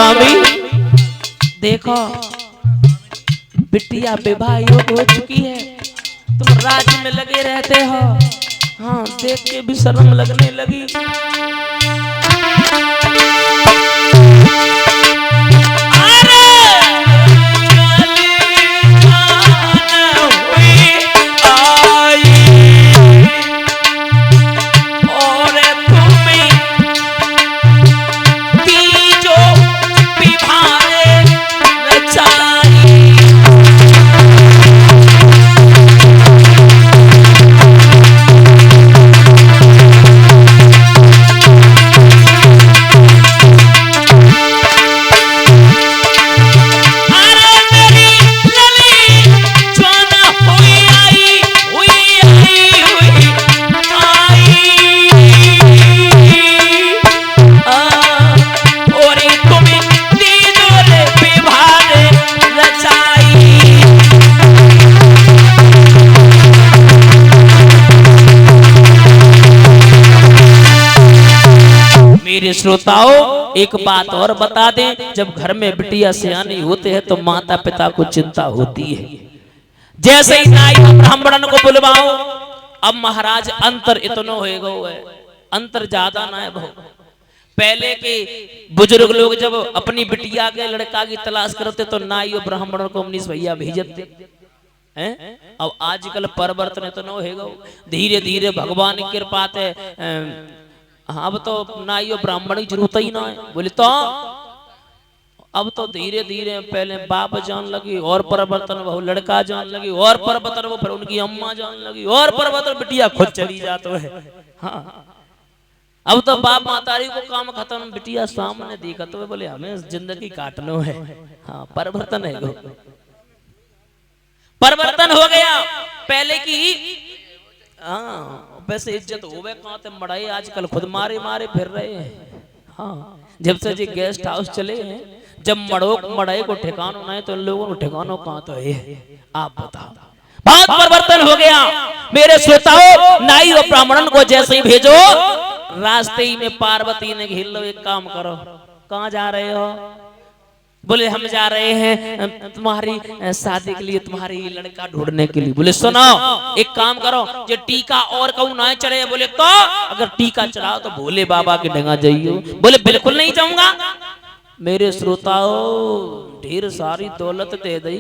स्वामी देखो बिटिया विवाह योग हो चुकी है, तुम राज्य में लगे रहते हो। हाँ देख के भी शर्म लगने लगी। श्रोताओं एक बात और बता दें, जब घर में बिटिया सियानी होते हैं तो माता पिता को चिंता होती है। जैसे ही नाई ब्राह्मणन को बुलवाओ, अब महाराज अंतर इतना होएगा है, अंतर ज्यादा ना है बहुत। पहले के बुजुर्ग लोग जब अपनी बिटिया के लड़का की तलाश करते तो नाई और ब्राह्मणों को अमनीश भैया भेजते हैं। अब आजकल परिवर्तन इतना होएगा, धीरे धीरे भगवान की कृपा से हाँ अब तो नाई और ब्राह्मण की जरूरत ही ना है। बोले तो अब तो धीरे धीरे पहले बाप जान लगी और परिवर्तन वो लड़का जान लगी और परिवर्तन वो फिर उनकी अम्मा जान लगी और परिवर्तन बिटिया खुद चली जाता है। हाँ अब तो बाप मातारी को काम खत्म, बिटिया सामने देखा तो बोले हमें जिंदगी काटना है। हाँ परिवर्तन है, परिवर्तन हो गया। पहले की हाँ वैसे इज्जत होवे कहाँ थे मड़ाई, आजकल खुद मारे मारे फिर रहे हैं। हाँ जब से जी गेस्ट हाउस चले हैं, जब मड़ाई को ठिकाना ना है तो इन लोगों को ठिकाना कहाँ तो है, आप बताओ। बहुत परिवर्तन हो गया मेरे श्रोताओं। नाई और ब्राह्मणन को जैसे ही भेजो, रास्ते ही में पार्वती ने घेर लो, एक काम करो कहाँ जा रहे हो? बोले हम जा रहे हैं तुम्हारी शादी के लिए, तुम्हारी लड़का ढूंढने के लिए। बोले सुनो एक काम करो, जो टीका और कहूँ ना चढ़े। बोले तो अगर टीका चढ़ाओ तो भोले बाबा के डंगा जाइयो। बोले बिल्कुल नहीं जाऊंगा। मेरे श्रोताओ ढेर सारी दौलत दे दी।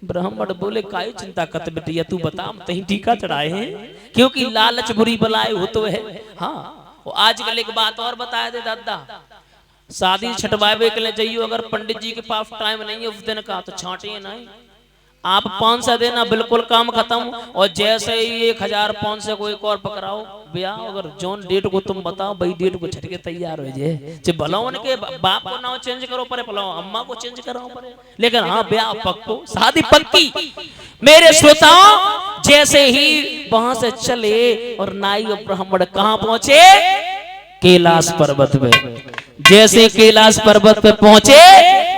ब्राह्मण बोले काई चिंता करते बिटिया, तू बता हम तही टीका चढ़ाए हैं, क्योंकि लालच बुरी बलाए हो तो है। हाँ आजकल एक बात और बताया दे दादा, शादी छटवावे के लिए जाइयो, अगर पंडित जी के पास टाइम नहीं है उस दिन का तो छांटिए नहीं, आप 500 देना बिल्कुल काम खत्म। और जैसे ही 1500 को एक और पकड़ाओ ब्याह, अगर जोन डेट को तुम बताओ भाई डेट को छटके तैयार हो जाए। भला उनके बाप को नाम चेंज करो पड़े, भला अम्मा को चेंज कराओ पड़े, लेकिन हाँ ब्याह पक्को, शादी पक्की। मेरे श्रोताओं जैसे ही वहां से चले और नाई और ब्राह्मण कहाँ पहुंचे? कैलाश पर्वत में। जैसे कैलाश पर्वत पे पहुंचे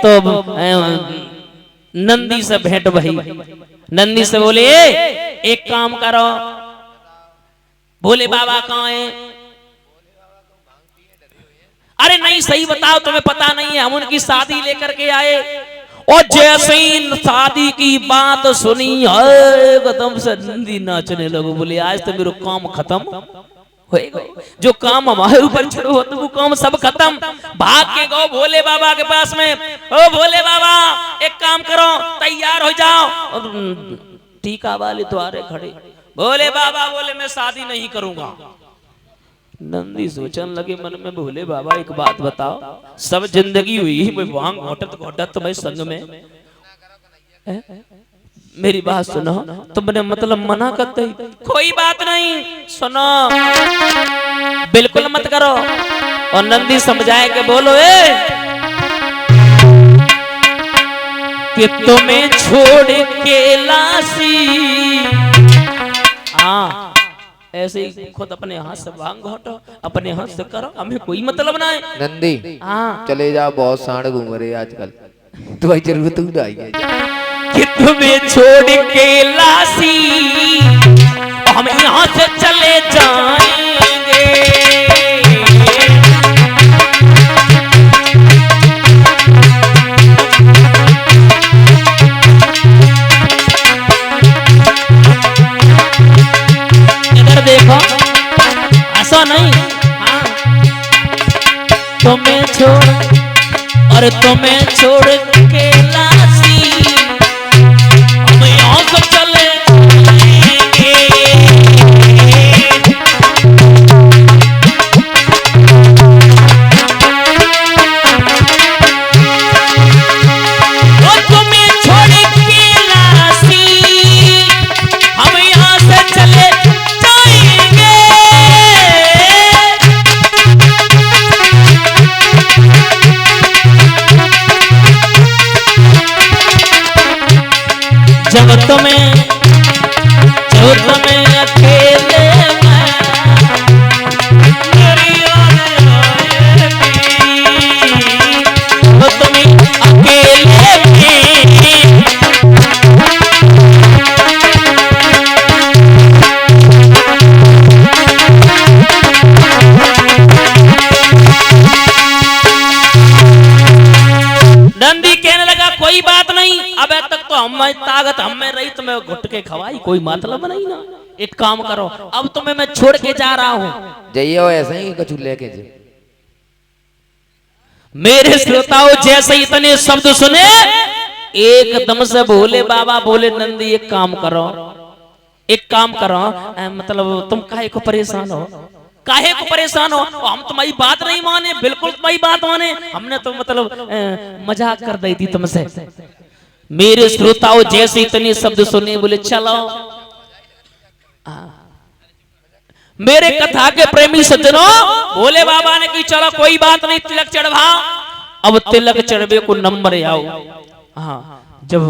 तो नंदी से भेंट भई। नंदी से बोले एक काम करो, भोले बाबा कहाँ है? अरे नहीं सही बताओ, तुम्हें पता नहीं है, हम उनकी शादी लेकर के आए। और जैसे ही शादी की बात सुनी एकदम से नंदी नाचने लगो। बोले आज तो मेरा काम खत्म, जो काम हमारे ऊपर चढ़ो तो वो काम सब खत्म। भाग के गो भोले बाबा के पास में, ओ भोले बाबा एक काम करो तैयार हो जाओ। और टीका वाले द्वारे खड़े, भोले बाबा बोले मैं शादी नहीं करूंगा। नंदी सोचने लगे मन में, भोले बाबा एक बात बताओ, सब जिंदगी हुई मैं वहां घोटत घोटत तुम्हें संग में, मेरी बात सुनो, तुमने मतलब मना करते ही कोई बात नहीं, सुनो बिल्कुल मत करो। और नंदी समझाए के बोलो कि तुम्हें छोड़ के लाशी। हाँ ऐसे ही खुद अपने हाथ से भांग घोटो, अपने हाथ से करो, हमें कोई मतलब ना है। नंदी हाँ चले जाओ, बहुत सांड घूम रहे आजकल, तुम्हारी जरूरत नहीं है कि तुम्हें छोड़ के लाशी हम यहाँ से चले जाएंगे। तुम्हें छोड़ और तुम्हें छोड़ के लासी हम यहाँ से चले जब तुम्हें अकेले मेरी याद आएगी, वो तुम्हें अकेले नंदी कहने लगा कोई बात नहीं, अब तक तो हम ताकत हम में रही तो मैं घुट के खवाई, कोई मतलब नहीं ना। एक काम करो, अब तुम्हें मैं छोड़ के जा रहा हूँ, जाइए ऐसा ही कछु लेके जे। मेरे श्रोताओं जैसे इतने शब्द सुने एकदम से भोले बाबा बोले नंदी एक काम करो, एक काम करो, मतलब तुम काहे को परेशान हो, काहे को परेशान हो, हम तुम्हारी बात नहीं माने, बिल्कुल तुम्हारी बात माने, हमने तो मतलब मजाक कर दी थी तुमसे। मेरे श्रोताओं जैसे इतने शब्द सुने बोले चलो। मेरे कथा के प्रेमी सज्जनों भोले बाबा ने की चलो कोई बात नहीं, तिलक चढ़वाओ। अब तिलक चढ़वे को नंबर आओ, हाँ जब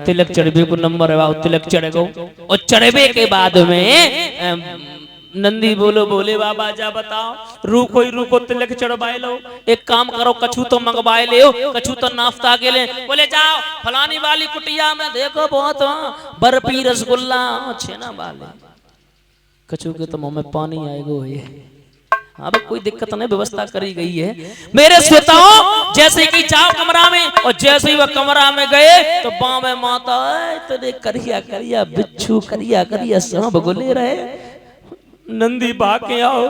तिलक चढ़वे को नंबर आओ, तिलक चढ़ गो और चढ़वे के बाद में नंदी बोलो बोले बाबा जा बताओ, रुको ही रुको तिलक चढ़वाए लो, एक काम करो कछु तो मंगवाए ले, कछु तो नाश्ता के ले। बोले जाओ फलानी वाली कुटिया में देखो बहुत बर्फी रसगुल्ला छेना वाले, कछु के तो मुंह में पानी आएगो ये। अब कोई दिक्कत नहीं, व्यवस्था करी गई है। मेरे श्रोताओं जैसे कि जाओ कमरा में, और जैसे ही वह कमरा में गए तो बामे माता तेरे करिया करिया बिच्छू करिया करिया सांप गोले रहे। नंदी भाग के आओ,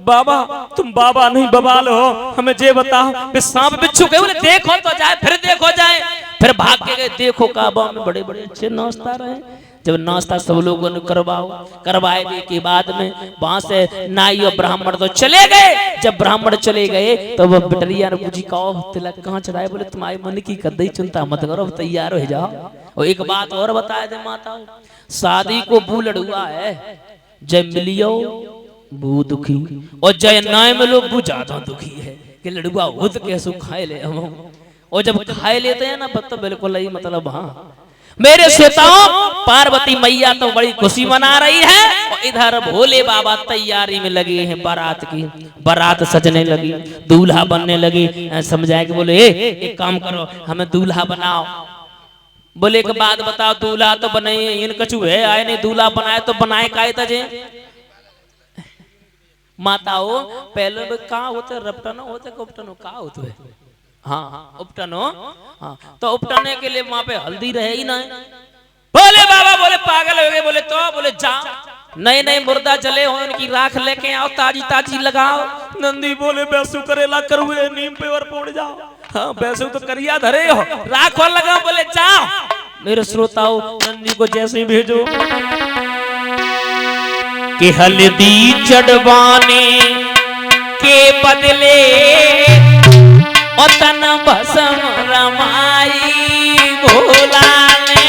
बाबा तुम बाबा नहीं बवाल हो, हमें जे बताओ सांप बिच्छू के। बोले देखो तो जाए, फिर देखो जाए, फिर भाग के गए। देखो काबा में बड़े बड़े अच्छे नाश्ता रहे। जब नाश्ता सब लोगों ने करवाए के बाद में वहां से नाई और ब्राह्मण तो चले गए। जब ब्राह्मण चले गए तो वो बिटरिया ने पूछी कहो तिलक कहाँ चढ़ाए। बोले तुम्हारी मन की कदई चिंता मत करो, तैयार हो जाओ। और एक बात और बताए दे माता, शादी को बू लड़ुआ है, जय मिलियो बू दुखी और जय नाय मिलो बू ज्यादा दुखी है कि लड़ुआ हो तो कैसे खाए ले हम। और जब खाए लेते हैं ना तो बिल्कुल ही मतलब। हाँ मेरे श्रोताओं पार्वती मैया तो बड़ी खुशी मना रही है और इधर भोले बाबा तैयारी में लगे हैं बारात की। बारात सजने लगी, दूल्हा बनने लगी। समझाए कि बोले एक काम करो हमें दूल्हा बनाओ। बोले एक बात बताओ दूल्हा तो बने इन कछु है आए नहीं, दूल्हा बनाए तो बनाए काहे तजे। माताओ पहले कहाँ होते रपटनो होते उपटनो कहाँ होते है। हाँ उपटनो, हाँ तो उपटने के लिए वहां पे हल्दी रहे ही नहीं। बोले बाबा बोले पागल हो गए। बोले तो बोले जाओ नए नए मुर्दा जले हो उनकी राख लेके आओ, ताजी ताजी लगाओ। नंदी बोले बैसु करेला करुए नीम पे और पोड़ जाओ। हाँ बैसु तो करिया धरे हो, राख और लगाओ। बोले जाओ। मेरे श्रोताओं नंदी को जैसे ही भेजो कि हल्दी चढ़वाने के बदले और तन भस्म रमाई भोला ने।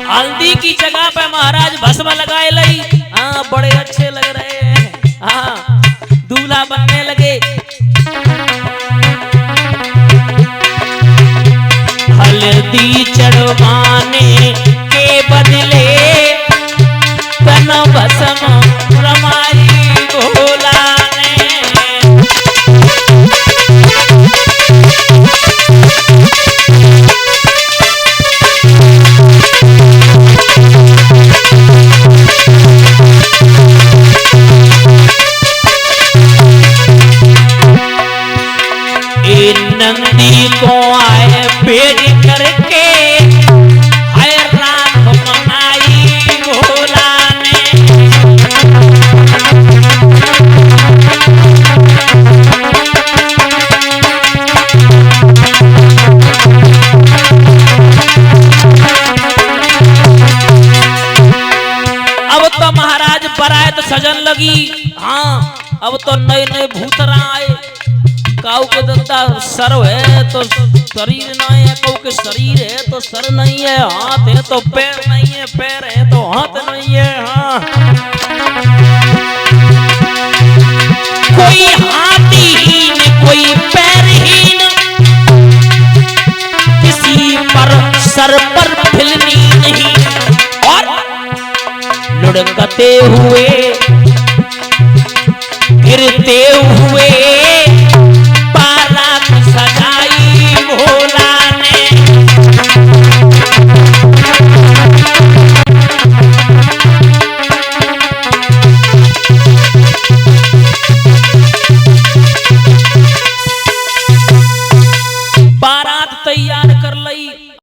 हल्दी की जगह पे महाराज भस्म लगाए लई। हाँ बड़े अच्छे लग रहे हैं। हाँ दूल्हा बनने लगे। हल्दी चढ़वाने के बदले तन भस्म रमाई भोला ने। आए भेज करके हाय रात मनाई भोला ने। अब तो महाराज बारात सजन लगी। हाँ अब तो नए नए भूतरा आए। काऊ के दंता सर है तो शरीर नहीं है, काऊ के शरीर है तो सर नहीं है, हाथ है तो पैर नहीं है, पैर है तो हाथ नहीं है। हाँ कोई हाथहीन कोई पैरहीन, किसी पर सर पर फिलनी नहीं। और लुढ़कते हुए गिरते हुए